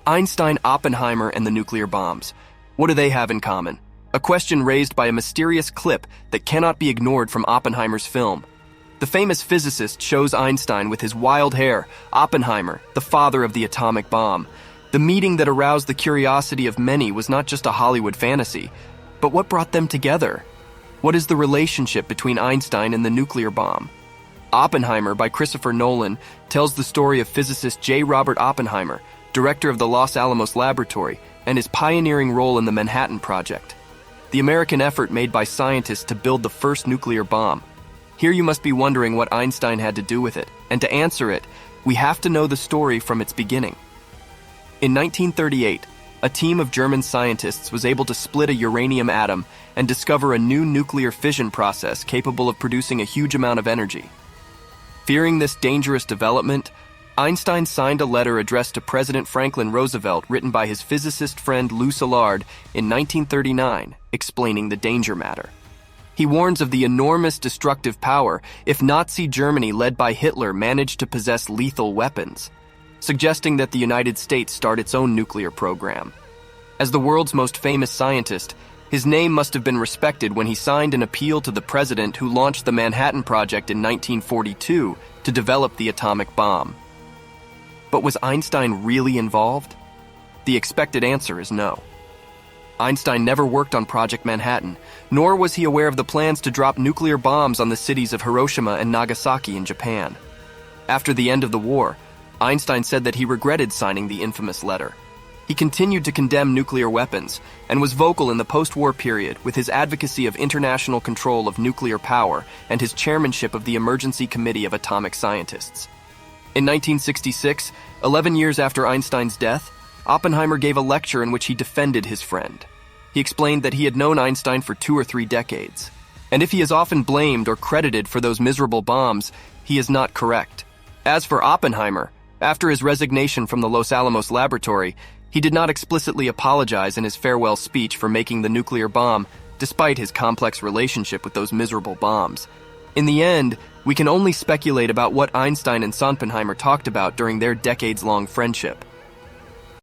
Einstein, Oppenheimer, and the nuclear bombs. What do they have in common? A question raised by a mysterious clip that cannot be ignored from Oppenheimer's film. The famous physicist shows Einstein with his wild hair, Oppenheimer, the father of the atomic bomb. The meeting that aroused the curiosity of many was not just a Hollywood fantasy, but what brought them together? What is the relationship between Einstein and the nuclear bomb? Oppenheimer by Christopher Nolan tells the story of physicist J. Robert Oppenheimer, director of the Los Alamos Laboratory, and his pioneering role in the Manhattan Project, the American effort made by scientists to build the first nuclear bomb. Here you must be wondering what Einstein had to do with it, and to answer it, we have to know the story from its beginning. In 1938, a team of German scientists was able to split a uranium atom and discover a new nuclear fission process capable of producing a huge amount of energy. Fearing this dangerous development, Einstein signed a letter addressed to President Franklin Roosevelt written by his physicist friend Lou Szilard in 1939, explaining the danger matter. He warns of the enormous destructive power if Nazi Germany led by Hitler managed to possess lethal weapons, suggesting that the United States start its own nuclear program. As the world's most famous scientist, his name must have been respected when he signed an appeal to the president who launched the Manhattan Project in 1942 to develop the atomic bomb. But was Einstein really involved? The expected answer is no. Einstein never worked on Project Manhattan, nor was he aware of the plans to drop nuclear bombs on the cities of Hiroshima and Nagasaki in Japan. After the end of the war, Einstein said that he regretted signing the infamous letter. He continued to condemn nuclear weapons and was vocal in the post-war period with his advocacy of international control of nuclear power and his chairmanship of the Emergency Committee of Atomic Scientists. In 1966, 11 years after Einstein's death, Oppenheimer gave a lecture in which he defended his friend. He explained that he had known Einstein for 2 or 3 decades, and if he is often blamed or credited for those miserable bombs, he is not correct. As for Oppenheimer, after his resignation from the Los Alamos Laboratory, he did not explicitly apologize in his farewell speech for making the nuclear bomb, despite his complex relationship with those miserable bombs. In the end, we can only speculate about what Einstein and Oppenheimer talked about during their decades-long friendship.